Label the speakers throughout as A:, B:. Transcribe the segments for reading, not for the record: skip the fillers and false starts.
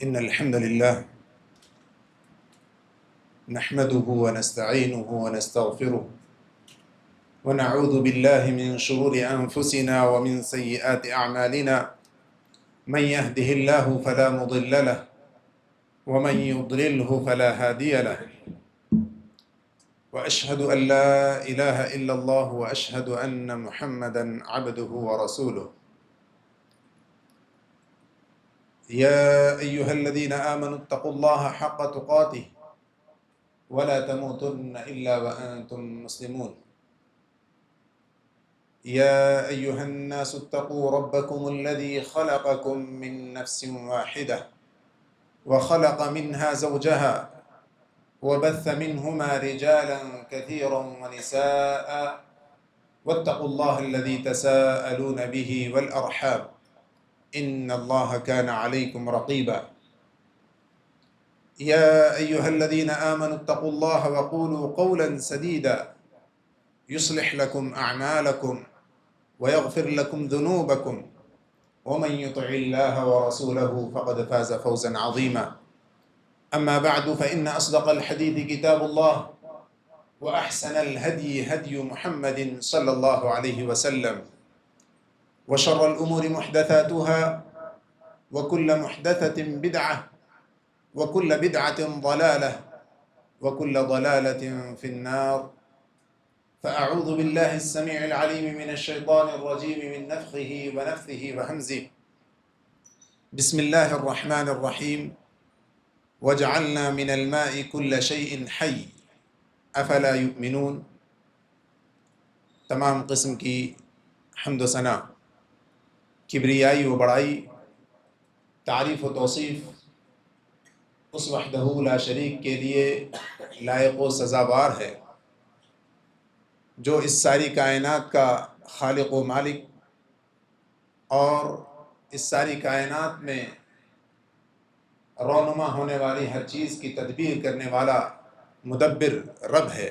A: إن الحمد لله نحمده ونستعينه ونستغفره ونعوذ بالله من شرور أنفسنا ومن سيئات أعمالنا من يهده الله فلا مضل له ومن يضلله فلا هادي له وأشهد أن لا إله إلا الله وأشهد أن محمدا عبده ورسوله يا أيها الذين آمنوا اتقوا الله حق تقاته ولا تموتن إلا وأنتم مسلمون يا أيها الناس اتقوا ربكم الذي خلقكم من نفس واحدة وخلق منها زوجها وبث منهما رجالا كثيرا ونساء واتقوا الله الذي تساءلون به والأرحام إن الله كان عليكم رقيبا يا أيها الذين آمنوا اتقوا الله وقولوا قولا سديدا يصلح لكم أعمالكم ويغفر لكم ذنوبكم ومن يطع الله ورسوله فقد فاز فوزا عظيما أما بعد فإن أصدق الحديث كتاب الله وأحسن الهدي هدي محمد صلى الله عليه وسلم وشر الأمور محدثاتها وكل محدثة بدعة وكل بدعة ضلالة وكل ضلالة في النار فأعوذ بالله السميع العليم من الشيطان الرجيم من نفخه ونفثه وهمزه بسم الله الرحمن الرحيم وجعلنا من الماء كل شيء حي افلا يؤمنون۔ تمام قسم کی حمد و ثنا، کبریائی و بڑائی، تعریف و توصیف اس وحدہ لا شریک کے لیے لائق و سزاوار ہے جو اس ساری کائنات کا خالق و مالک اور اس ساری کائنات میں رونما ہونے والی ہر چیز کی تدبیر کرنے والا مدبر رب ہے۔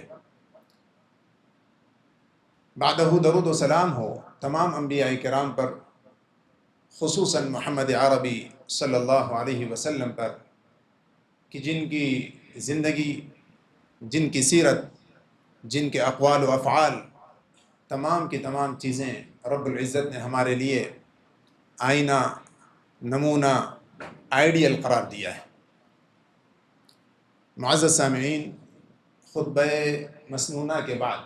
A: بعدہ درود و سلام ہو تمام انبیاء کرام پر، خصوصاً محمد عربی صلی اللہ علیہ وسلم پر، کہ جن کی زندگی، جن کی سیرت، جن کے اقوال و افعال، تمام کی تمام چیزیں رب العزت نے ہمارے لیے آئینہ، نمونہ، آئیڈیل قرار دیا ہے۔ معزز سامعین، خطبہ مسنونہ کے بعد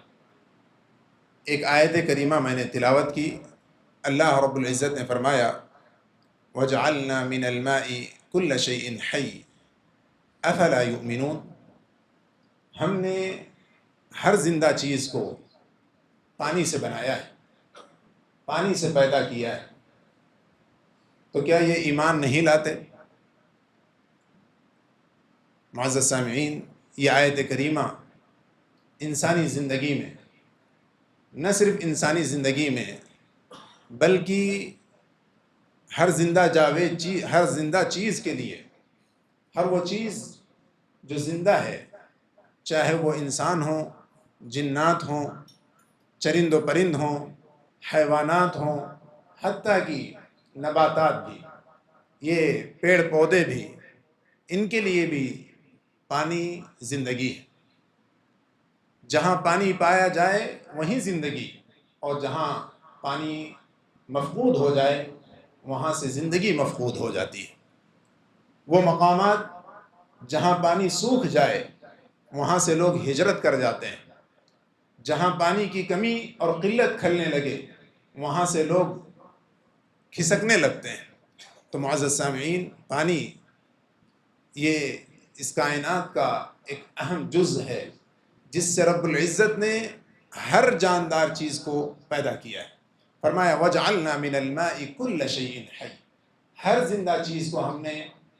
A: ایک آیت کریمہ میں نے تلاوت کی۔ اللہ رب العزت نے فرمایا وَجَعَلْنَا مِنَ الْمَاءِ كُلَّ شَيْءٍ حَيٍّ أَفَلَا يُؤْمِنُونَ، ہم نے ہر زندہ چیز کو پانی سے بنایا ہے، پانی سے پیدا کیا ہے، تو کیا یہ ایمان نہیں لاتے؟ معزز سامعین، یہ آیت کریمہ انسانی زندگی میں، نہ صرف انسانی زندگی میں بلکہ ہر زندہ جاوید چیز، ہر زندہ چیز کے لیے، ہر وہ چیز جو زندہ ہے، چاہے وہ انسان ہوں، جنات ہوں، چرند و پرند ہوں، حیوانات ہوں، حتیٰ کہ نباتات بھی، یہ پیڑ پودے بھی، ان کے لیے بھی پانی زندگی ہے۔ جہاں پانی پایا جائے وہیں زندگی، اور جہاں پانی مفقود ہو جائے وہاں سے زندگی مفقود ہو جاتی ہے۔ وہ مقامات جہاں پانی سوکھ جائے وہاں سے لوگ ہجرت کر جاتے ہیں، جہاں پانی کی کمی اور قلت کھلنے لگے وہاں سے لوگ کھسکنے لگتے ہیں۔ تو معزز سامعین، پانی یہ اس کائنات کا ایک اہم جز ہے جس سے رب العزت نے ہر جاندار چیز کو پیدا کیا ہے۔ فرمایا وَجَعَلْنَا مِنَ الْمَاءِ كُلَّ شَيْءٍ حَيٍّ، ہر زندہ چیز کو ہم نے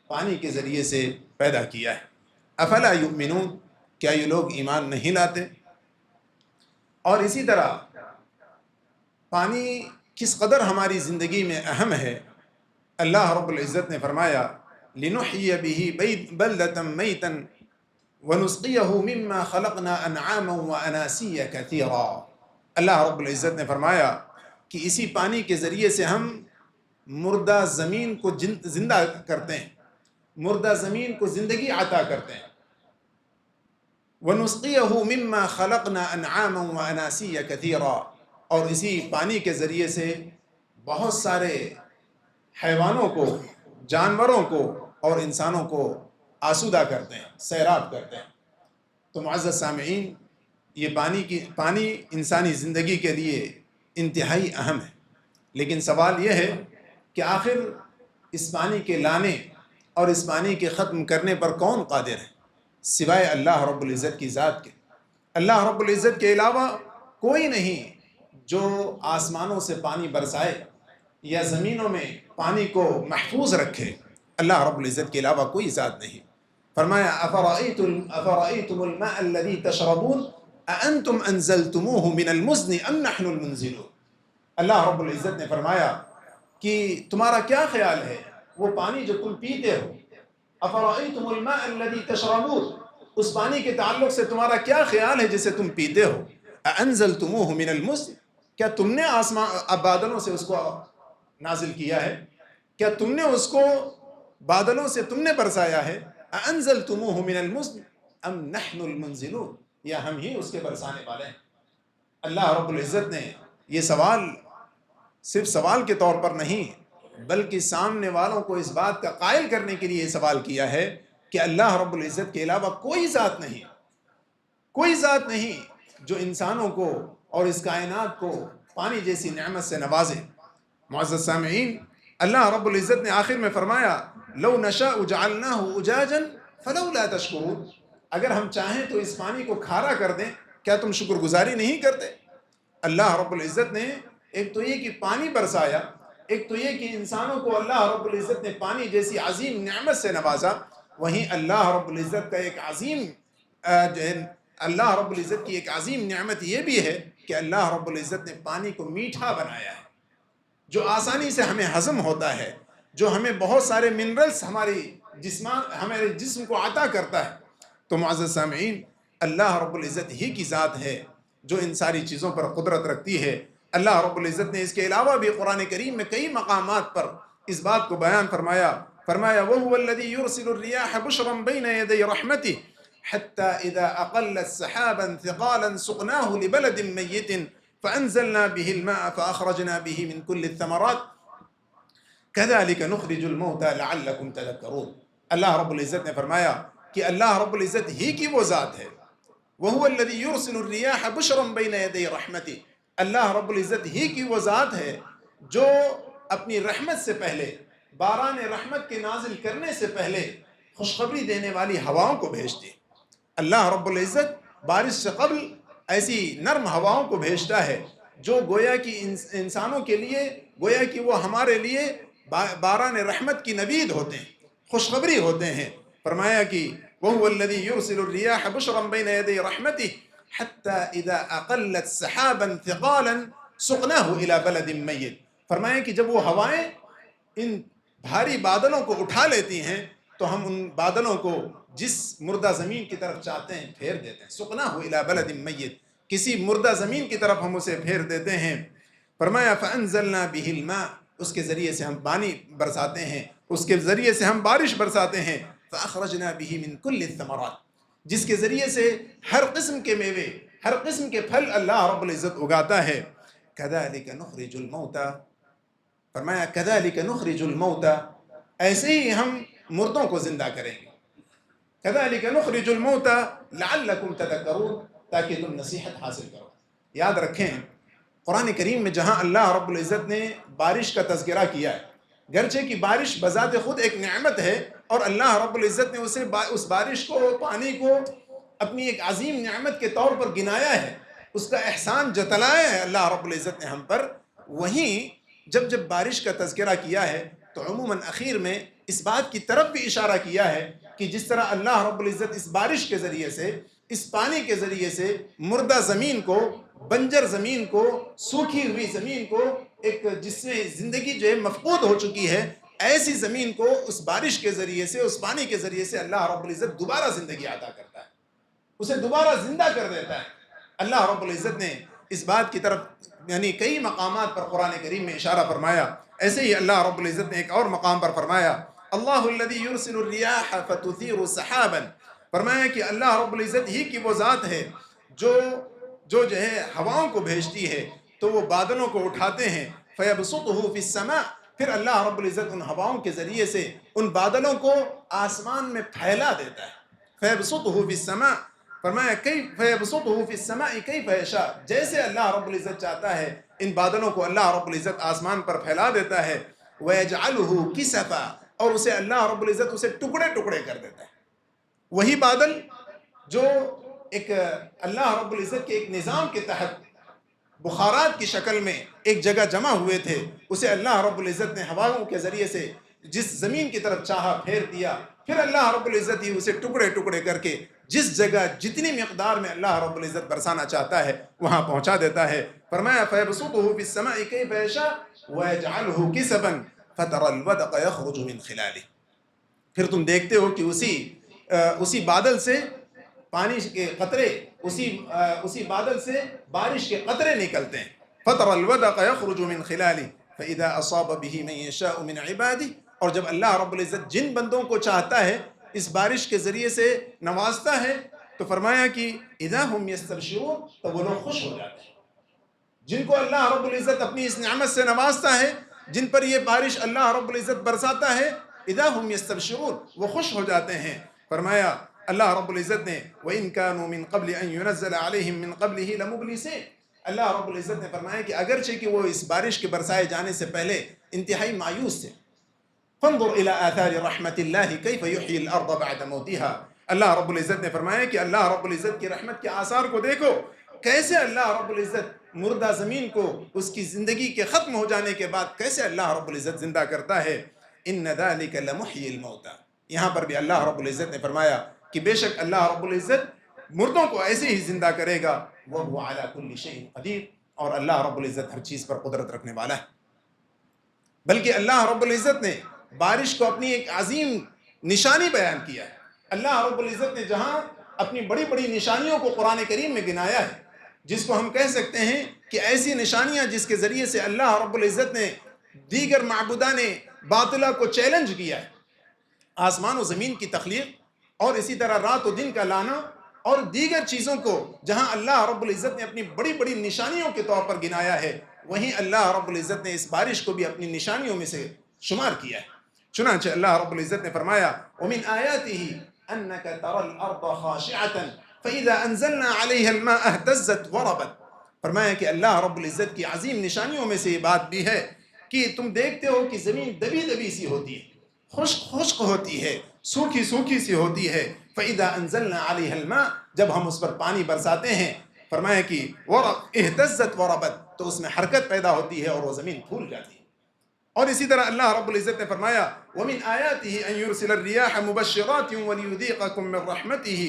A: پانی کے ذریعے سے پیدا کیا ہے۔ افلا یؤمنون، کیا یہ لوگ ایمان نہیں لاتے؟ اور اسی طرح پانی کس قدر ہماری زندگی میں اہم ہے، اللہ رب العزت نے فرمایا لِنُحْيِيَ بِهِ بَلْدَةً مَيْتًا وَنُسْقِيَهُ مِمَّا خَلَقْنَا أَنْعَامًا وَأَنَاسِيَّ كَثِيرًا۔ اللہ رب العزت نے فرمایا کہ اسی پانی کے ذریعے سے ہم مردہ زمین کو زندہ کرتے ہیں، مردہ زمین کو زندگی عطا کرتے ہیں. وَنُسْقِيَهُ مِمَّا خَلَقْنَا أَنْعَامًا وَأَنَاسِيَّ كَثِيرًا، اور اسی پانی کے ذریعے سے بہت سارے حیوانوں کو، جانوروں کو اور انسانوں کو آسودہ کرتے ہیں، سیراب کرتے ہیں. تو معزز سامعین، یہ پانی انسانی زندگی کے لیے انتہائی اہم ہے. لیکن سوال یہ ہے کہ آخر اس پانی کے لانے اور اس پانی کے ختم کرنے پر کون قادر ہے سوائے اللہ رب العزت کی ذات کے؟ اللہ رب العزت کے علاوہ کوئی نہیں جو آسمانوں سے پانی برسائے یا زمینوں میں پانی کو محفوظ رکھے. اللہ رب العزت کے علاوہ کوئی ذات نہیں. فرمایا افرأيتم الماء الذي تشربون اانتم انزلتموه من المزن ام نحن المنزلون. اللہ رب العزت نے فرمایا کہ تمہارا کیا خیال ہے وہ پانی جو تم پیتے ہو؟ افرأيتم الماء الذي تشربون، اس پانی کے تعلق سے تمہارا کیا خیال ہے جسے تم پیتے ہو؟ اانزلتموه من المزن، کیا تم نے بادلوں سے اس کو نازل کیا ہے؟ کیا تم نے اس کو بادلوں سے تم نے برسایا ہے؟ اانزلتموه من المزن ام نحن المنزلون، یا ہم ہی اس کے برسانے والے ہیں. اللہ رب العزت نے یہ سوال صرف سوال کے طور پر نہیں بلکہ سامنے والوں کو اس بات کا قائل کرنے کے لیے سوال کیا ہے کہ اللہ رب العزت کے علاوہ کوئی ذات نہیں، کوئی ذات نہیں جو انسانوں کو اور اس کائنات کو پانی جیسی نعمت سے نوازے. معزز سامعین، اللہ رب العزت نے آخر میں فرمایا لو نشاء جعلناه اجاجا فلولا تشکرون، اگر ہم چاہیں تو اس پانی کو کھارا کر دیں، کیا تم شکر گزاری نہیں کرتے؟ اللہ رب العزت نے ایک تو یہ کہ پانی برسایا، ایک تو یہ کہ انسانوں کو اللہ رب العزت نے پانی جیسی عظیم نعمت سے نوازا. وہیں اللہ رب العزت کا ایک عظیم اللہ رب العزت کی ایک عظیم نعمت یہ بھی ہے کہ اللہ رب العزت نے پانی کو میٹھا بنایا ہے، جو آسانی سے ہمیں ہضم ہوتا ہے، جو ہمیں بہت سارے منرلز ہمارے جسم کو عطا کرتا ہے. تو معزز سامعین، اللہ رب العزت ہی کی ذات ہے جو ان ساری چیزوں پر قدرت رکھتی ہے. اللہ رب العزت نے اس کے علاوہ بھی قرآن کریم میں کئی مقامات پر اس بات کو بیان فرمایا. وَهُوَ الَّذِي يُرْسِلُ الرِّيَاحَ بُشْرًا بَيْنَ يَدَيْ رَحْمَتِهِ حَتَّى إِذَا أَقَلَّتْ سَحَابًا ثِقَالًا سُقْنَاهُ لِبَلَدٍ مَيِّتٍ فَأَنزَلْنَا بِهِ الْمَاءَ فَأَخْرَجْنَا بِهِ مِنْ كُلِّ الثَّمَرَاتِ كَذَلِكَ نُخْرِجُ الْمَوْتَى لَعَلَّكُمْ تَذَكَّرُونَ. اللہ رب العزت نے فرمایا کہ اللہ رب العزت ہی کی وہ ذات ہے. وَهُوَ الَّذِي يُرْسِلُ الرِّيَاحَ بُشْرًا بَيْنَ يَدَيْ رَحْمَتِهِ، اللہ رب العزت ہی کی وہ ذات ہے جو اپنی رحمت سے پہلے، باران رحمت کے نازل کرنے سے پہلے خوشخبری دینے والی ہواؤں کو بھیجتی. اللہ رب العزت بارش سے قبل ایسی نرم ہواؤں کو بھیجتا ہے جو گویا کہ انسانوں کے لیے، گویا کہ وہ ہمارے لیے باران رحمت کی نوید ہوتے ہیں، خوشخبری ہوتے ہیں. فرمایا کہ وَهُوَ الَّذِي يُرْسِلُ الرِّيَاحَ بُشْرًا بَيْنَ يَدَيْ رَحْمَتِهِ حَتَّى إِذَا أَقَلَّتْ سَحَابًا ثِقَالًا سُقْنَاهُ إِلَى بَلَدٍ مَيِّتٍ. فرمایا کہ جب وہ ہوائیں ان بھاری بادلوں کو اٹھا لیتی ہیں تو ہم ان بادلوں کو جس مردہ زمین کی طرف چاہتے ہیں پھیر دیتے ہیں. سُقْنَاهُ إِلَى بَلَدٍ مَيِّتٍ، کسی مردہ زمین کی طرف ہم اسے پھیر دیتے ہیں. فرمایا فَأَنزَلْنَا بِهِ الْمَاءَ، اس کے ذریعے سے ہم پانی برساتے ہیں، اس کے ذریعے سے ہم بارش برساتے ہیں. فَأَخْرَجْنَا بِهِ مِنْ كُلِّ الثَّمَرَاتِ، جس کے ذریعے سے ہر قسم کے میوے، ہر قسم کے پھل اللہ رب العزت اگاتا ہے. كَذَلِكَ نُخْرِجُ الْمَوْتَى، فرمایا كَذَلِكَ نُخْرِجُ الْمَوْتَى، ایسے ہی ہم مردوں کو زندہ کریں گے. كَذَلِكَ نُخْرِجُ الْمَوْتَى لَعَلَّكُمْ تَذَكَّرُونَ، تاکہ تم نصیحت حاصل کرو. یاد رکھیں قرآن کریم میں جہاں اللہ رب العزت نے بارش کا تذکرہ کیا ہے، گرچہ کہ بارش بذات خود ایک نعمت ہے اور اللہ رب العزت نے اس بارش کو، پانی کو اپنی ایک عظیم نعمت کے طور پر گنایا ہے، اس کا احسان جتلایا ہے اللہ رب العزت نے ہم پر. وہیں جب بارش کا تذکرہ کیا ہے تو عموماً اخیر میں اس بات کی طرف بھی اشارہ کیا ہے کہ جس طرح اللہ رب العزت اس بارش کے ذریعے سے، اس پانی کے ذریعے سے مردہ زمین کو، بنجر زمین کو، سوکھی ہوئی زمین کو، ایک جس میں زندگی جو ہے مفقود ہو چکی ہے، ایسی زمین کو اس بارش کے ذریعے سے، اس پانی کے ذریعے سے اللہ رب العزت دوبارہ زندگی عطا کرتا ہے، اسے دوبارہ زندہ کر دیتا ہے. اللہ رب العزت نے اس بات کی طرف یعنی کئی مقامات پر قرآن کریم میں اشارہ فرمایا. ایسے ہی اللہ رب العزت نے ایک اور مقام پر فرمایا اللہ الذی یرسل الریاح فتثیر سحابا، فرمایا کہ اللہ رب العزت ہی کی وہ ذات ہے جو ہے ہواؤں کو بھیجتی ہے تو وہ بادلوں کو اٹھاتے ہیں، فیبسطہ فی السماء، پھر اللہ رب العزت ان ہواؤں کے ذریعے سے ان بادلوں کو آسمان میں پھیلا دیتا ہے۔ فیبسطہ فی السماء، فرمایا فیبسطہ فی السماء کیف یشاء، جیسے اللہ رب العزت چاہتا ہے ان بادلوں کو اللہ رب العزت آسمان پر پھیلا دیتا ہے، وَيَجْعَلُهُ كِسَفًا، اور اسے اللہ رب العزت اسے ٹکڑے ٹکڑے کر دیتا ہے۔ وہی بادل جو ایک اللہ رب العزت کے ایک نظام کے تحت بخارات کی شکل میں ایک جگہ جمع ہوئے تھے، اسے اللہ رب العزت نے ہواؤں کے ذریعے سے جس زمین کی طرف چاہا پھیر دیا، پھر اللہ رب العزت ہی اسے ٹکڑے ٹکڑے کر کے جس جگہ جتنی مقدار میں اللہ رب العزت برسانا چاہتا ہے وہاں پہنچا دیتا ہے۔ فرمایا فَيَبْسُطُهُ فِي السَّمَاءِ كَيْفَ يَشَاءُ وَيَجْعَلُهُ كِسَفًا فَتَرَى الْوَدْقَ يَخْرُجُ مِنْ خِلَالِهِ، پھر تم دیکھتے ہو کہ اسی بادل سے پانی کے قطرے، اسی بادل سے بارش کے قطرے نکلتے ہیں۔ فَتَرَى الْوَدْقَ يَخْرُجُ مِنْ خِلَالِهِ فَإِذَا أَصَابَ بِهِ مَنْ يَشَاءُ مِنْ عِبَادِهِ، اور جب اللہ رب العزت جن بندوں کو چاہتا ہے اس بارش کے ذریعے سے نوازتا ہے تو فرمایا کہ اذا هم يستبشرون، تو وہ لوگ خوش ہو جاتے ہیں۔ جن کو اللہ رب العزت اپنی اس نعمت سے نوازتا ہے، جن پر یہ بارش اللہ رب العزت برساتا ہے، اذا هم يستبشرون، وہ خوش ہو جاتے ہیں۔ فرمایا اللہ رب العزت نے وَإِن كَانُوا مِن قَبْلِ أَن يُنَزَّلَ عَلَيْهِم مِّن قَبْلِهِ لَمُبْلِسِينَ، اللہ رب العزت نے فرمایا کہ اگرچہ کہ وہ اس بارش کے برسائے جانے سے پہلے انتہائی مایوس تھے۔ فانظر الى آثار رحمت اللہ کیف یحیی الارض بعد موتها، اللہ رب العزت نے فرمایا کہ اللہ رب العزت کی رحمت کے آثار کو دیکھو، کیسے اللہ رب العزت مردہ زمین کو اس کی زندگی کے ختم ہو جانے کے بعد کیسے اللہ رب العزت زندہ کرتا ہے۔ ان ذلک لمحیی الموتى، یہاں پر بھی اللہ رب العزت نے فرمایا کہ بے شک اللہ رب العزت مردوں کو ایسے ہی زندہ کرے گا، وهو علی کل شیء قدیر، اور اللہ رب العزت ہر چیز پر قدرت رکھنے والا ہے۔ بلکہ اللہ رب العزت نے بارش کو اپنی ایک عظیم نشانی بیان کیا ہے۔ اللہ رب العزت نے جہاں اپنی بڑی بڑی نشانیوں کو قرآن کریم میں گنایا ہے، جس کو ہم کہہ سکتے ہیں کہ ایسی نشانیاں جس کے ذریعے سے اللہ رب العزت نے دیگر معبودان باطلہ کو چیلنج کیا ہے، آسمان و زمین کی تخلیق اور اسی طرح رات و دن کا لانا اور دیگر چیزوں کو جہاں اللہ رب العزت نے اپنی بڑی بڑی نشانیوں کے طور پر گنایا ہے، وہیں اللہ رب العزت نے اس بارش کو بھی اپنی نشانیوں میں سے شمار کیا ہے۔ چنانچہ اللہ رب العزت نے فرمایا وَمِنْ آيَاتِهِ أَنَّكَ تَرَى الْأَرْضَ خَاشِعَةً فَإِذَا أَنزَلْنَا عَلَيْهَا الْمَاءَ اهْتَزَّتْ وَرَبَتْ، فرمایا کہ اللہ رب العزت کی عظیم نشانیوں میں سے یہ بات بھی ہے کہ تم دیکھتے ہو کہ زمین دبی دبی سی ہوتی ہے، خشک خشک ہوتی ہے، سوکھی سوکھی سی ہوتی ہے۔ فَإِذَا أَنزَلْنَا عَلَيْهَا الْمَاءَ، جب ہم اس پر پانی برساتے ہیں، فرمایا کہ اهْتَزَّتْ وَرَبَتْ، تو اس میں حرکت پیدا ہوتی ہے اور وہ زمین پھول جاتی ہے۔ اور اسی طرح اللہ رب العزت نے فرمایا وَمِنْ آيَاتِهِ أَن يُرْسِلَ الرِّيَاحَ مُبَشِّرَاتٍ وَلِيُذِيقَكُم مِّن رَّحْمَتِهِ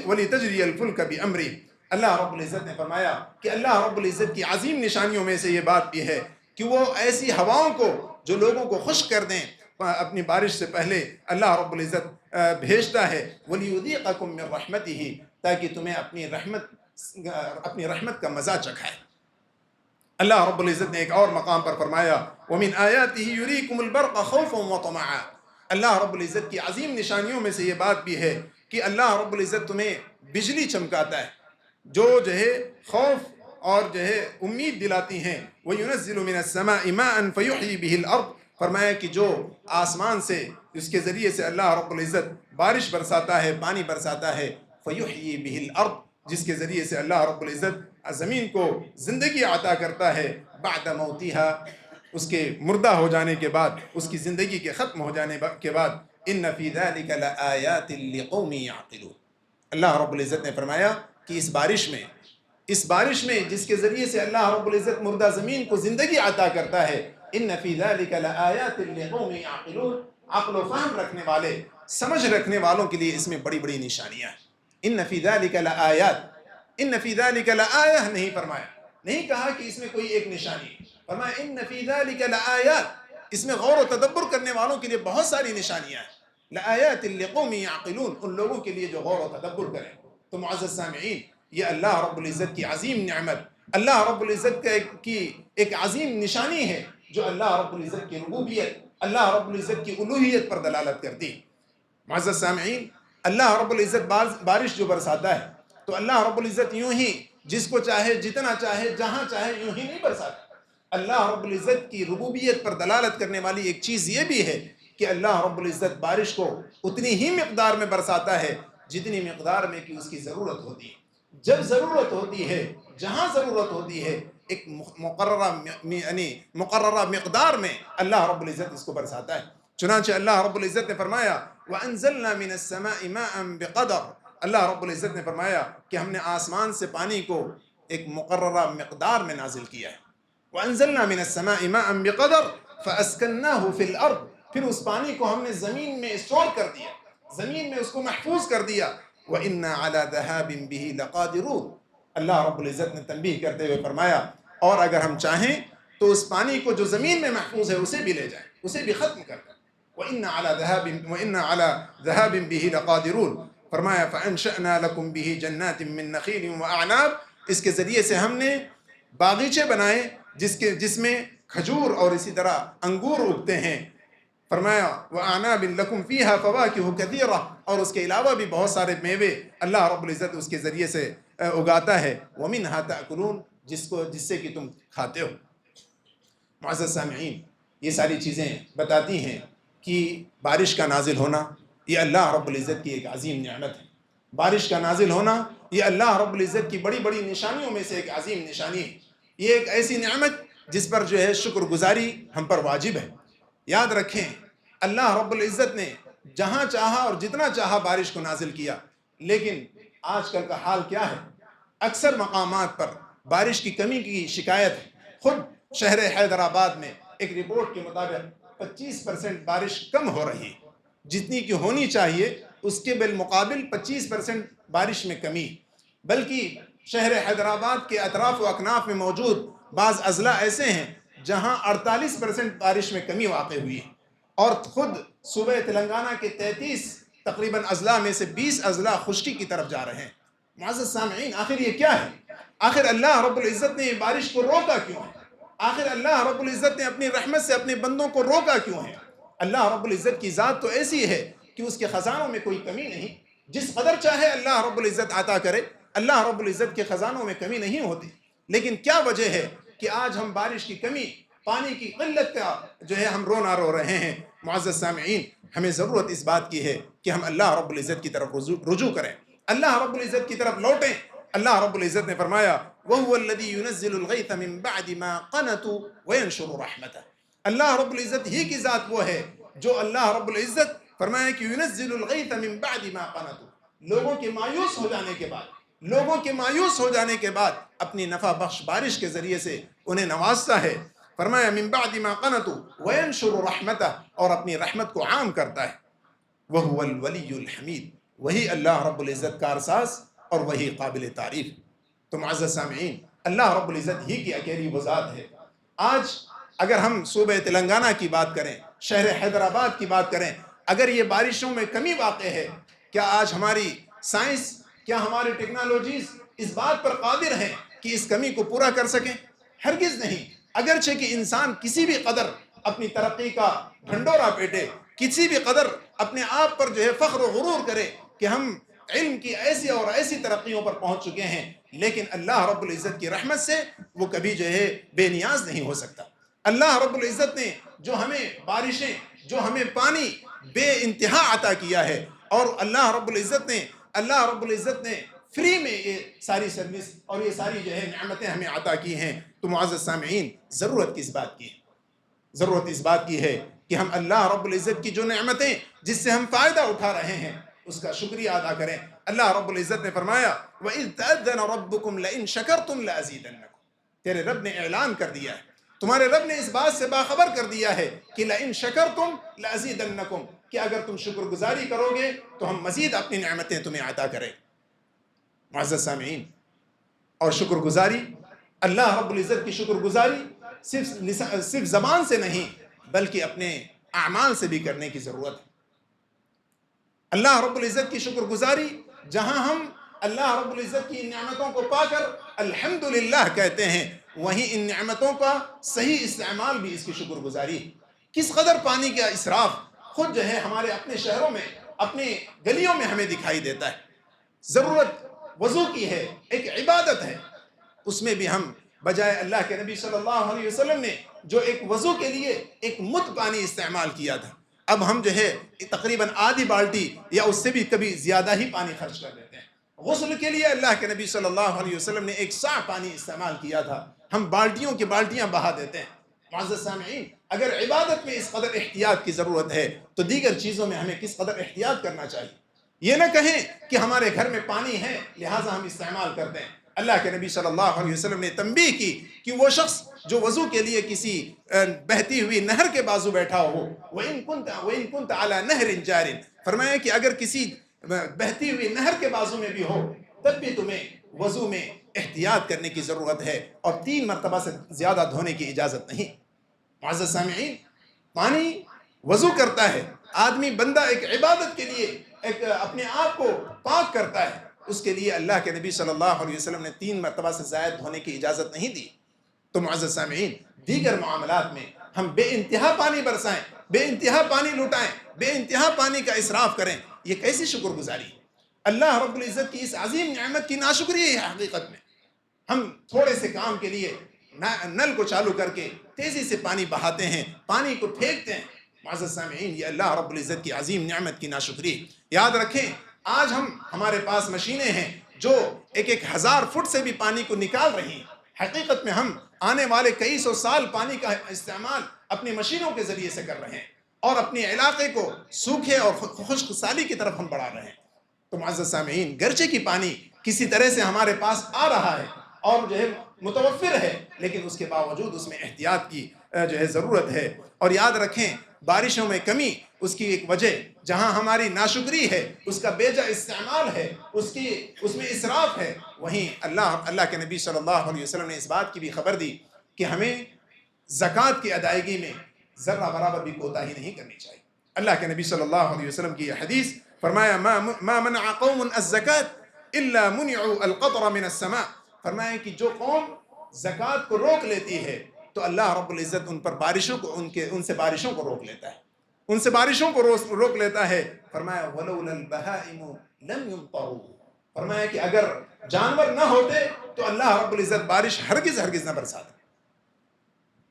A: وَلِتَجْرِيَ الْفُلْكَ بِأَمْرِهِ، اللہ رب العزت نے فرمایا کہ اللہ رب العزت کی عظیم نشانیوں میں سے یہ بات بھی ہے کہ وہ ایسی ہواؤں کو جو لوگوں کو خشک کر دیں اپنی بارش سے پہلے اللہ رب العزت بھیجتا ہے، وَلِيُذِيقَكُم مِّن رَّحْمَتِهِ، تاکہ تمہیں اپنی رحمت کا مزہ چکھائے۔ اللہ رب العزت نے ایک اور مقام پر فرمایا وَمِنْ آيَاتِهِ يُرِيكُمُ الْبَرْقَ خَوْفًا وَطَمَعًا، اللہ رب العزت کی عظیم نشانیوں میں سے یہ بات بھی ہے کہ اللہ رب العزت تمہیں بجلی چمکاتا ہے جو ہے خوف اور امید دلاتی ہیں۔ وَيُنَزِّلُ مِنَ السَّمَاءِ مَاءً فَيُحْيِي بِهِ الْأَرْضَ، فرمایا کہ جو آسمان سے اس کے ذریعے سے اللہ رب العزت بارش برساتا ہے، پانی برساتا ہے، فَيُحْيِي بِهِ الْأَرْضَ، جس کے ذریعے سے اللہ رب العزت زمین کو زندگی عطا کرتا ہے، بعد موتها، اس کے مردہ ہو جانے کے بعد، اس کی زندگی کے ختم ہو جانے کے بعد۔ ان فی ذلک لآیات لقوم یعقلون، اللہ رب العزت نے فرمایا کہ اس بارش میں جس کے ذریعے سے اللہ رب العزت مردہ زمین کو زندگی عطا کرتا ہے، ان فی ذلک لآیات لقوم یعقلون، عقل و فہم رکھنے والے، سمجھ رکھنے والوں کے لیے اس میں بڑی بڑی نشانیاں ہیں۔ ان فی ذلک لآیات، ان فی ذلک لآیہ نہیں فرمایا، نہیں کہا کہ اس میں کوئی ایک نشانی، فرمایا ان فی ذلک لآیات، اس میں غور و تدبر کرنے والوں کے لیے بہت ساری نشانیاں ہیں۔ لآیات لقوم یعقلون، ان لوگوں کے لیے جو غور و تدبر کریں۔ تو معزز سامعین، یہ اللہ رب العزت کی عظیم نعمت، اللہ رب العزت کی ایک عظیم نشانی ہے جو اللہ رب العزت کی ربوبیت، اللہ رب العزت کی الوہیت پر دلالت کرتی۔ معزز سامعین، اللہ رب العزت بارش جو برساتا ہے تو اللہ رب العزت یوں ہی جس کو چاہے جتنا چاہے جہاں چاہے یوں ہی نہیں برساتا۔ اللہ رب العزت کی ربوبیت پر دلالت کرنے والی ایک چیز یہ بھی ہے کہ اللہ رب العزت بارش کو اتنی ہی مقدار میں برساتا ہے جتنی مقدار میں کہ اس کی ضرورت ہوتی ہے۔ جب ضرورت ہوتی ہے، جہاں ضرورت ہوتی ہے، ایک مقررہ مقدار میں اللہ رب العزت اس کو برساتا ہے۔ چنانچہ اللہ رب العزت نے فرمایا وَأَنزَلْنَا مِنَ السَّمَاءِ مَاءً بِقَدَرٍ، اللہ رب العزت نے فرمایا کہ ہم نے آسمان سے پانی کو ایک مقررہ مقدار میں نازل کیا ہے۔ وَأَنزَلْنَا مِنَ السَّمَاءِ مَاءً بِقَدَرٍ فَأَسْكَنَّاهُ فِي الْأَرْضِ، پھر اس پانی کو ہم نے زمین میں اسٹور کر دیا، زمین میں اس کو محفوظ کر دیا۔ وَإِنَّا عَلَى ذَهَابٍ بِهِ لَقَادِرُونَ، اللہ رب العزت نے تنبیہ کرتے ہوئے فرمایا اور اگر ہم چاہیں تو اس پانی کو جو زمین میں محفوظ ہے اسے بھی لے جائیں، اسے بھی ختم کر دیں۔ وَإِنَّا عَلَى ذَهَابٍ بِهِ لَقَادِرُونَ، فرمایا فَأَنشَأْنَا لَكُمْ بِهِ جَنَّاتٍ مِّن نَخِيلٍ وَأَعْنَابٍ، اس کے ذریعے سے ہم نے باغیچے بنائے جس میں کھجور اور اسی طرح انگور اگتے ہیں۔ فرمایا وَأَعْنَابٍ لَكُمْ فِيهَا فَوَاكِهُ كَثِيرَةٌ، اور اس کے علاوہ بھی بہت سارے میوے اللہ رب العزت اس کے ذریعے سے اگاتا ہے۔ وَمِنْهَا تَأْكُلُونَ، جس سے کہ تم کھاتے ہو۔ معزز سامعین، یہ ساری چیزیں بتاتی ہیں کہ بارش کا نازل ہونا یہ اللہ رب العزت کی ایک عظیم نعمت ہے۔ بارش کا نازل ہونا یہ اللہ رب العزت کی بڑی بڑی نشانیوں میں سے ایک عظیم نشانی ہے۔ یہ ایک ایسی نعمت جس پر جو ہے شکر گزاری ہم پر واجب ہے۔ یاد رکھیں، اللہ رب العزت نے جہاں چاہا اور جتنا چاہا بارش کو نازل کیا، لیکن آج کل کا حال کیا ہے؟ اکثر مقامات پر بارش کی کمی کی شکایت ہے۔ خود شہر حیدرآباد میں ایک رپورٹ کے مطابق 25% بارش کم ہو رہی ہے، جتنی کہ ہونی چاہیے اس کے بالمقابل 25% بارش میں کمی۔ بلکہ شہر حیدرآباد کے اطراف و اکناف میں موجود بعض اضلاع ایسے ہیں جہاں 48% بارش میں کمی واقع ہوئی ہے، اور خود صوبہ تلنگانہ کے 33 تقریباً اضلاع میں سے 20 اضلاع خشکی کی طرف جا رہے ہیں۔ معزز سامعین، آخر یہ کیا ہے؟ آخر اللہ رب العزت نے بارش کو روکا کیوں ہے؟ آخر اللہ رب العزت نے اپنی رحمت سے اپنے بندوں کو روکا کیوں ہے؟ اللہ رب العزت کی ذات تو ایسی ہے کہ اس کے خزانوں میں کوئی کمی نہیں، جس قدر چاہے اللہ رب العزت عطا کرے، اللہ رب العزت کے خزانوں میں کمی نہیں ہوتی۔ لیکن کیا وجہ ہے کہ آج ہم بارش کی کمی، پانی کی قلت کا جو ہے ہم رونا رو رہے ہیں؟ معزز سامعین، ہمیں ضرورت اس بات کی ہے کہ ہم اللہ رب العزت کی طرف رجوع کریں، اللہ رب العزت کی طرف لوٹیں۔ اللہ رب العزت نے فرمایا وَهُوَ الَّذِي يُنَزِّلُ الْغَيْثَ مِن بَعْدِ مَا قَنَطُوا وَيَنشُرُ رَحْمَتَهُ، اللہ رب العزت ہی کی ذات وہ ہے جو اللہ رب العزت فرمایا کہ يُنَزِّلُ الْغَيْثَ مِن بَعْدِ مَا قَنَطُوا، لوگوں کے مایوس ہو جانے کے بعد، لوگوں کے مایوس ہو جانے کے بعد اپنی نفع بخش بارش کے ذریعے سے انہیں نوازتا ہے۔ فرمایا من بعد ما قنطوا وینشر رحمتہ، اور اپنی رحمت کو عام کرتا ہے۔ وہو الولی الحمید، وہی اللہ رب العزت کارساز اور وہی قابل تعریف۔ تو معزز سامعین، اللہ رب العزت ہی کی اکیلی وہ ذات ہے۔ آج اگر ہم صوبہ تلنگانہ کی بات کریں، شہر حیدرآباد کی بات کریں، اگر یہ بارشوں میں کمی واقع ہے، کیا آج ہماری سائنس، کیا ہماری ٹیکنالوجیز اس بات پر قادر ہیں کہ اس کمی کو پورا کر سکیں؟ ہرگز نہیں۔ اگرچہ کہ انسان کسی بھی قدر اپنی ترقی کا ڈھنڈورا پیٹے، کسی بھی قدر اپنے آپ پر جو ہے فخر و غرور کرے کہ ہم علم کی ایسی اور ایسی ترقیوں پر پہنچ چکے ہیں، لیکن اللہ رب العزت کی رحمت سے وہ کبھی جو ہے بے نیاز نہیں ہو سکتا۔ اللہ رب العزت نے جو ہمیں بارشیں، جو ہمیں پانی بے انتہا عطا کیا ہے، اور اللہ رب العزت نے فری میں یہ ساری سروس اور یہ ساری جو ہے نعمتیں ہمیں عطا کی ہیں، تو معزز سامعین، ضرورت کس بات کی ہے؟ ضرورت اس بات کی ہے کہ ہم اللہ رب العزت کی جو نعمتیں جس سے ہم فائدہ اٹھا رہے ہیں اس کا شکریہ ادا کریں۔ اللہ رب العزت نے فرمایا وَإِذْ تَأَذَّنَ رَبُّكُمْ لَئِن شَكَرْتُمْ لَأَزِيدَنَّكُمْ، تیرے رب نے اعلان کر دیا ہے، تمہارے رب نے اس بات سے باخبر کر دیا ہے کہ لَئِن شَكَرْتُمْ لَأَزِيدَنَّكُمْ، کہ اگر تم شکر گزاری کرو گے تو ہم مزید اپنی نعمتیں تمہیں عطا کریں۔ معزز سامعین، اور شکر گزاری، اللہ رب العزت کی شکر گزاری صرف زبان سے نہیں بلکہ اپنے اعمال سے بھی کرنے کی ضرورت ہے۔ اللہ رب العزت کی شکر گزاری، جہاں ہم اللہ رب العزت کی نعمتوں کو پا کر الحمدللہ کہتے ہیں، وہیں ان نعمتوں کا صحیح استعمال بھی اس کی شکر گزاری ہے۔ کس قدر پانی کا اسراف خود جو ہے ہمارے اپنے شہروں میں، اپنے گلیوں میں ہمیں دکھائی دیتا ہے۔ ضرورت وضو کی ہے، ایک عبادت ہے، اس میں بھی ہم بجائے اللہ کے نبی صلی اللہ علیہ وسلم نے جو ایک وضو کے لیے ایک مد پانی استعمال کیا تھا، اب ہم جو ہے تقریباً آدھی بالٹی یا اس سے بھی کبھی زیادہ ہی پانی خرچ کر دیتے ہیں۔ غسل کے لیے اللہ کے نبی صلی اللہ علیہ وسلم نے ایک سا پانی استعمال کیا تھا، ہم بالٹیوں کی بالٹیاں بہا دیتے ہیں۔ معزز سامعین، اگر عبادت میں اس قدر احتیاط کی ضرورت ہے تو دیگر چیزوں میں ہمیں کس قدر احتیاط کرنا چاہیے۔ یہ نہ کہیں کہ ہمارے گھر میں پانی ہے لہٰذا ہم استعمال کرتے ہیں۔ اللہ کے نبی صلی اللہ علیہ وسلم نے تنبیہ کی کہ وہ شخص جو وضو کے لیے کسی بہتی ہوئی نہر کے بازو بیٹھا ہو، وَإِن كُنْتَ عَلَى نَهْرٍ جَارٍ، فرمایا کہ اگر کسی بہتی ہوئی نہر کے بازو میں بھی ہو تب بھی تمہیں وضو میں احتیاط کرنے کی ضرورت ہے اور 3 مرتبہ سے زیادہ دھونے کی اجازت نہیں۔ معزز سامعین، پانی وضو کرتا ہے، آدمی بندہ ایک عبادت کے لیے ایک اپنے آپ کو پاک کرتا ہے، اس کے لیے اللہ کے نبی صلی اللہ علیہ وسلم نے 3 مرتبہ سے زائد دھونے کی اجازت نہیں دی۔ تو معزز سامعین، دیگر معاملات میں ہم بے انتہا پانی برسائیں، بے انتہا پانی لٹائیں، بے انتہا پانی کا اسراف کریں، یہ کیسی شکر گزاری ہے؟ اللہ رب العزت کی اس عظیم نعمت کی ناشکری ہے حقیقت میں۔ ہم تھوڑے سے کام کے لیے نل کو چالو کر کے تیزی سے پانی بہاتے ہیں، پانی کو پھینکتے ہیں۔ معزز سامعین، یہ اللہ رب العزت کی عظیم نعمت کی ناشکری ہے۔ یاد رکھیں، آج ہمارے پاس مشینیں ہیں جو ایک 1000 فٹ سے بھی پانی کو نکال رہی ہیں۔ حقیقت میں ہم آنے والے کئی سو سال پانی کا استعمال اپنی مشینوں کے ذریعے سے کر رہے ہیں اور اپنے علاقے کو سوکھے اور خشک سالی کی طرف ہم بڑھا رہے ہیں۔ تو معزز سامعین، گرچہ کی پانی کسی طرح سے ہمارے پاس آ رہا ہے اور جو ہے متوفر ہے، لیکن اس کے باوجود اس میں احتیاط کی جو ہے ضرورت ہے۔ اور یاد رکھیں، بارشوں میں کمی اس کی ایک وجہ جہاں ہماری ناشکری ہے، اس کا بیجا استعمال ہے، اس میں اسراف ہے، وہیں اللہ کے نبی صلی اللہ علیہ وسلم نے اس بات کی بھی خبر دی کہ ہمیں زکوٰۃ کی ادائیگی میں ذرہ برابر بھی کوتاہی نہیں کرنی چاہیے۔ اللہ کے نبی صلی اللہ علیہ وسلم کی یہ حدیث فرمایا ما منع قوم الزکاة الا منعوا القطر من السماء، فرمایا کہ جو قوم زکوٰۃ کو روک لیتی ہے تو اللہ رب العزت ان پر بارشوں کو ان سے بارشوں کو روک لیتا ہے، ان سے بارشوں کو روک لیتا ہے۔ فرمایا وَلَوْلَا الْبَهَائِمُ لَمْ يُمْطَرُوا، فرمایا کہ اگر جانور نہ ہوتے تو اللہ رب العزت بارش ہرگز نہ برساتا۔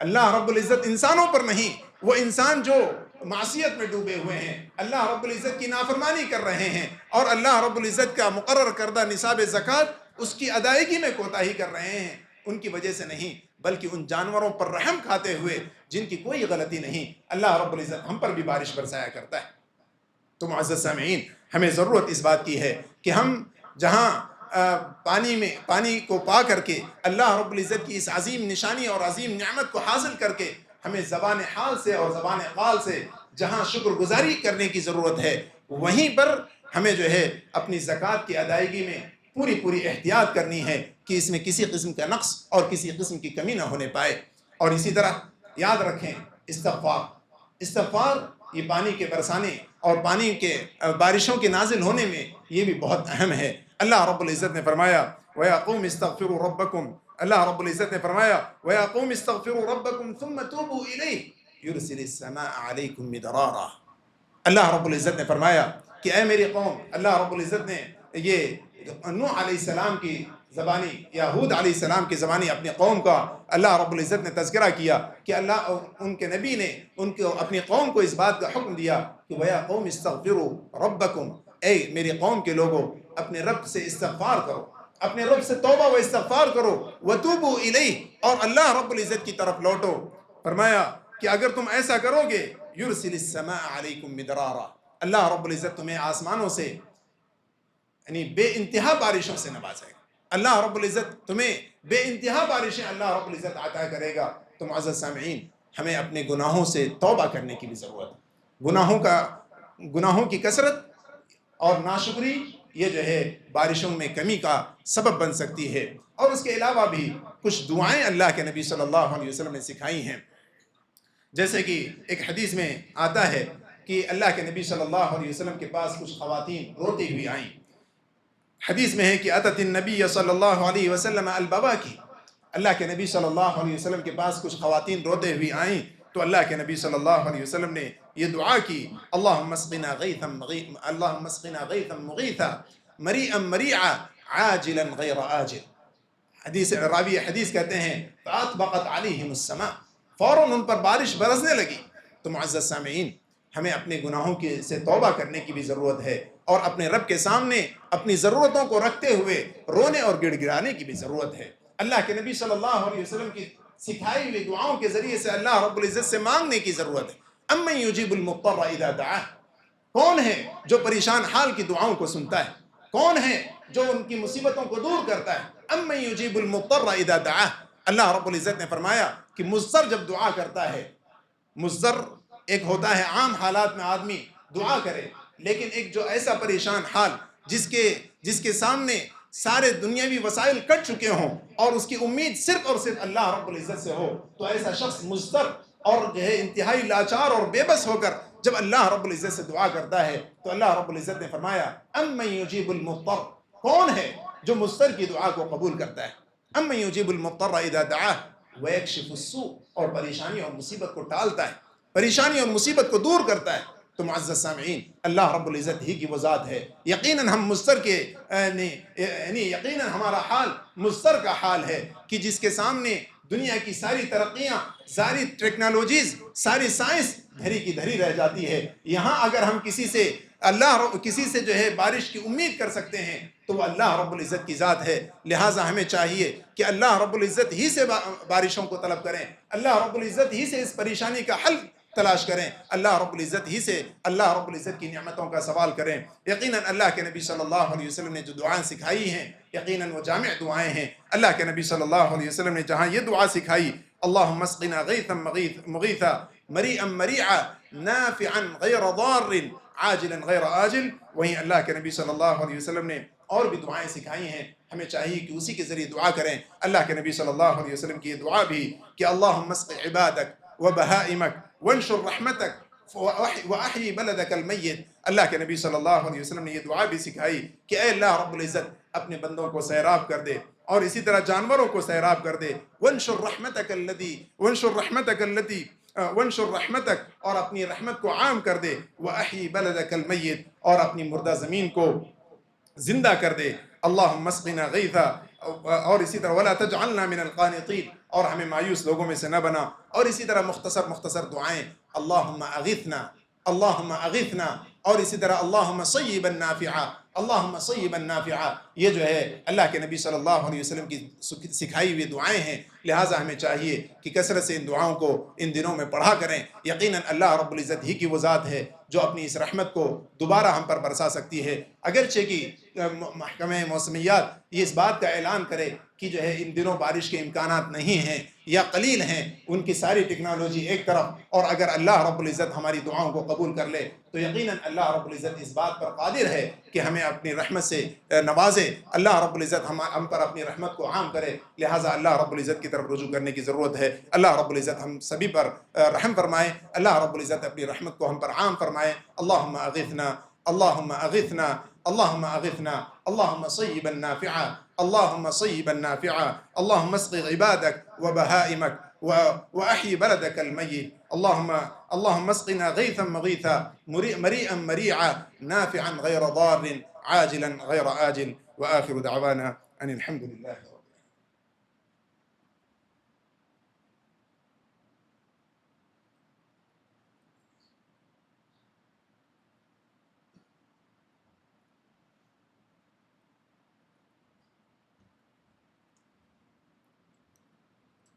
A: اللہ رب العزت انسانوں پر نہیں، وہ انسان جو معصیت میں ڈوبے ہوئے ہیں، اللہ رب العزت کی نافرمانی کر رہے ہیں اور اللہ رب العزت کا مقرر کردہ نصاب زکوٰۃ اس کی ادائیگی میں کوتاہی کر رہے ہیں، ان کی وجہ سے نہیں بلکہ ان جانوروں پر رحم کھاتے ہوئے جن کی کوئی غلطی نہیں، اللہ رب العزت ہم پر بھی بارش برسایا کرتا ہے۔ تو معزز سامعین، ہمیں ضرورت اس بات کی ہے کہ ہم جہاں پانی کو پا کر کے اللہ رب العزت کی اس عظیم نشانی اور عظیم نعمت کو حاصل کر کے ہمیں زبان حال سے اور زبان قال سے جہاں شکر گزاری کرنے کی ضرورت ہے، وہیں پر ہمیں جو ہے اپنی زکوٰۃ کی ادائیگی میں پوری احتیاط کرنی ہے کہ اس میں کسی قسم کا نقص اور کسی قسم کی کمی نہ ہونے پائے۔ اور اسی طرح یاد رکھیں، استغفار یہ پانی کے برسانے اور پانی کے بارشوں کے نازل ہونے میں یہ بھی بہت اہم ہے۔ اللہ رب العزت نے فرمایا وَيَا قَوْمِ اسْتَغْفِرُوا رَبَّكُمْ، اللہ رب العزت نے فرمایا وَيَا قَوْمِ اسْتَغْفِرُوا رَبَّكُمْ ثُمَّ تُوبُوا إِلَيْهِ يُرْسِلِ السَّمَاءَ عَلَيْكُمْ مِدْرَارًا۔ اللہ رب العزت نے فرمایا کہ اے میری قوم، اللہ رب العزت نے یہ نوح علیہ السلام کی زبانی یا ہود علیہ السلام کی زبانی اپنی قوم کا اللہ رب العزت نے تذکرہ کیا کہ اللہ ان کے نبی نے ان کو اپنی قوم کو اس بات کا حکم دیا کہ وَيَا قَوْمِ اسْتَغْفِرُوا رَبَّكُمْ، اے میری قوم کے لوگوں اپنے رب سے استغفار کرو، اپنے رب سے توبہ و استغفار کرو، وَتُوبُوا إِلَيْهِ، اور اللہ رب العزت کی طرف لوٹو۔ فرمایا کہ اگر تم ایسا کرو گے يُرْسِلِ السَّمَاءَ عَلَيْكُمْ مِدْرَارًا، اللہ رب العزت تمہیں آسمانوں سے یعنی بے انتہا بارشوں سے نوازے گا، اللہ رب العزت تمہیں بے انتہا بارشیں اللہ رب العزت عطا کرے گا۔ تو معزز سامعین، ہمیں اپنے گناہوں سے توبہ کرنے کی بھی ضرورت ہے۔ گناہوں کی کثرت اور ناشکری یہ جو ہے بارشوں میں کمی کا سبب بن سکتی ہے۔ اور اس کے علاوہ بھی کچھ دعائیں اللہ کے نبی صلی اللہ علیہ وسلم نے سکھائی ہیں، جیسے کہ ایک حدیث میں آتا ہے کہ اللہ کے نبی صلی اللہ علیہ وسلم کے پاس کچھ خواتین روتی ہوئی آئیں۔ حدیث میں ہے کہ اتت النبی صلی اللہ علیہ وسلم البواکی، اللہ کے نبی صلی اللہ علیہ وسلم کے پاس کچھ خواتین روتے ہوئی آئیں تو اللہ کے نبی صلی اللہ علیہ وسلم نے یہ دعا کی، اللہم اسقنا غیثا مغیثا مریئا مریعا عاجلا غیر آجل۔ حدیث راوی حدیث کہتے ہیں فاطبقت علیہم السماء، فوراً ان پر بارش برسنے لگی۔ تو معزز سامعین، ہمیں اپنے گناہوں سے توبہ کرنے کی بھی ضرورت ہے، اور اپنے رب کے سامنے اپنی ضرورتوں کو رکھتے ہوئے رونے اور گڑ گڑانے کی بھی ضرورت ہے۔ اللہ کے نبی صلی اللہ علیہ وسلم کی سکھائی ہوئی دعاؤں کے ذریعے سے اللہ رب العزت سے مانگنے کی ضرورت ہے۔ امن یجیب المضطر اذا دعاہ، کون ہے جو پریشان حال کی دعاؤں کو سنتا ہے؟ کون ہے جو ان کی مصیبتوں کو دور کرتا ہے؟ امن یجیب المضطر اذا دعاہ، اللہ رب العزت نے فرمایا کہ مضطر جب دعا کرتا ہے، مضطر ایک ہوتا ہے عام حالات میں آدمی دعا کرے، لیکن ایک جو ایسا پریشان حال جس کے سامنے سارے دنیاوی وسائل کٹ چکے ہوں اور اس کی امید صرف اور صرف اللہ رب العزت سے ہو، تو ایسا شخص مضطر اور جو ہے انتہائی لاچار اور بے بس ہو کر جب اللہ رب العزت سے دعا کرتا ہے تو اللہ رب العزت نے فرمایا امن یجیب المضطر، کون ہے جو مضطر کی دعا کو قبول کرتا ہے؟ امن یجیب المضطر اذا دعاہ ویکشف السوء، اور پریشانی اور مصیبت کو ٹالتا ہے، پریشانی اور مصیبت کو دور کرتا ہے۔ تو معزز سامعین، اللہ رب العزت ہی کی وہ ذات ہے۔ یقیناً ہم مضطر کے یقیناً ہمارا حال مضطر کا حال ہے کہ جس کے سامنے دنیا کی ساری ترقیاں، ساری ٹیکنالوجیز، ساری سائنس دھری کی دھری رہ جاتی ہے۔ یہاں اگر ہم کسی سے جو ہے بارش کی امید کر سکتے ہیں تو وہ اللہ رب العزت کی ذات ہے۔ لہٰذا ہمیں چاہیے کہ اللہ رب العزت ہی سے بارشوں کو طلب کریں، اللہ رب العزت ہی سے اس پریشانی کا حل تلاش کریں، اللہ رب العزت ہی سے اللہ رب العزت کی نعمتوں کا سوال کریں۔ یقیناً اللہ کے نبی صلی اللہ علیہ وسلم نے جو دعائیں سکھائی ہیں، یقیناً وہ جامع دعائیں ہیں۔ اللہ کے نبی صلی اللہ علیہ وسلم نے جہاں یہ دعا سکھائی، اللہم اسقنا غیثا مغیثا مریئا مریعا نافعا غیر ضار عاجلا غیر آجل، وہیں اللہ کے نبی صلی اللہ علیہ وسلم نے اور بھی دعائیں سکھائی ہیں، ہمیں چاہیے کہ اسی کے ذریعے دعا کریں۔ اللہ کے نبی صلی اللہ علیہ وسلم کی یہ دعا بھی کہ اللہم اسق عبادک وبہائمک وانشر رحمتک وَأَحْيِ بَلَدَكَ الْمَيِّتِ، اللہ کے نبی صلی اللہ علیہ وسلم نے یہ دعا بھی سکھائی کہ اے اللہ رب العزت اپنے بندوں کو سیراب کر دے اور اسی طرح جانوروں کو سیراب کر دے، وَانشُرْ رَحْمَتَكَ اور اپنی رحمت کو عام کر دے، وَأَحْيِ بَلَدَكَ الْمَيِّتِ اور اپنی مردہ زمین کو زندہ کر دے، اللہم اسقنا غیثا، اور اسی طرح وَلَا تَجْعَلْنَا مِنَ الْقَانِطِينَ اور ہمیں مایوس لوگوں میں سے نہ بنا، اور اسی طرح مختصر دعائیں، اللہم اغثنا، اور اسی طرح اللہم صیبا نافعا، اللہم صیبا نافعا، یہ جو ہے اللہ کے نبی صلی اللہ علیہ وسلم کی سکھائی ہوئی دعائیں ہیں۔ لہٰذا ہمیں چاہیے کہ کثرت سے ان دعاؤں کو ان دنوں میں پڑھا کریں۔ یقیناً اللہ رب العزت ہی کی وہ ذات ہے جو اپنی اس رحمت کو دوبارہ ہم پر برسا سکتی ہے، اگرچہ کہ محکمہ موسمیات یہ اس بات کا اعلان کرے کہ جو ہے ان دنوں بارش کے امکانات نہیں ہیں یا قلیل ہیں، ان کی ساری ٹیکنالوجی ایک طرف، اور اگر اللہ رب العزت ہماری دعاؤں کو قبول کر لے تو یقیناً اللہ رب العزت اس بات پر قادر ہے کہ ہمیں اپنی رحمت سے نوازے، اللہ رب العزت ہم پر اپنی رحمت کو عام کرے۔ لہٰذا اللہ رب العزت کی طرف رجوع کرنے کی ضرورت ہے۔ اللہ رب العزت ہم سبھی پر رحم فرمائے، اللہ رب العزت اپنی رحمت کو ہم پر عام فرمائے۔ اللہم اغثنا، اللہم اغثنا، اللہم اغثنا، اللہم صیبا نافعا، اللہم صیبا نافعا، اللہم اسق عبادک وبہائمک وأحyi بلدك الميت، اللهم اسقنا غيثا مغيثا مريئا مريعا نافعا غير ضار عاجلا غير آجل، وآخر دعوانا أن الحمد لله رب العالمين۔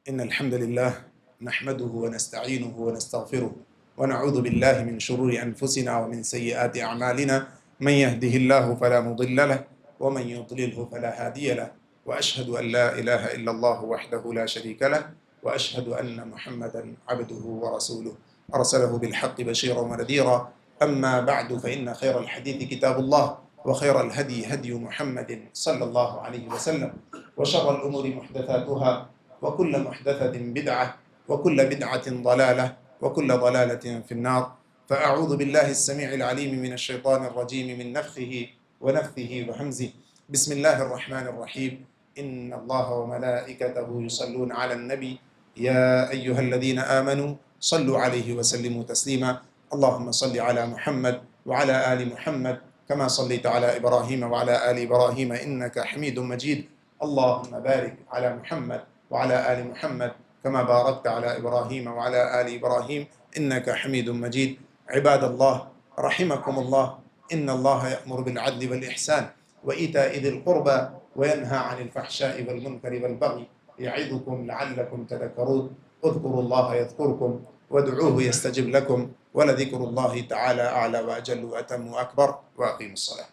A: إن الحمد لله نحمده ونستعينه ونستغفره ونعوذ بالله من شرور أنفسنا ومن سيئات أعمالنا، من يهده الله فلا مضل له ومن يضلله فلا هادي له، وأشهد أن لا إله إلا الله وحده لا شريك له، وأشهد أن محمدا عبده ورسوله أرسله بالحق بشيرا ونذيرا. أما بعد، فإن خير الحديث كتاب الله، وخير الهدي هدي محمد صلى الله عليه وسلم، وشر الأمور محدثاتها، وكل محدثة بدعة، وكل بدعة ضلالة، وكل ضلالة في النار. فأعوذ بالله السميع العليم من الشيطان الرجيم من نفخه ونفثه وهمزه. بسم الله الرحمن الرحيم. إن الله وملائكته يصلون على النبي يا أيها الذين آمنوا صلوا عليه وسلموا تسليما. اللهم صل على محمد وعلى آل محمد كما صليت على إبراهيم وعلى آل إبراهيم إنك حميد مجيد. اللهم بارك على محمد وعلى آل محمد كما باركت على إبراهيم وعلى آل إبراهيم إنك حميد مجيد. عباد الله رحمكم الله، إن الله يأمر بالعدل والإحسان وإيتاء ذي القربى وينهى عن الفحشاء والمنكر والبغي يعظكم لعلكم تذكرون. اذكروا الله يذكركم وادعوه يستجب لكم ولذكر الله تعالى أعلى وأجل وأتم وأكبر. وأقيموا الصلاة.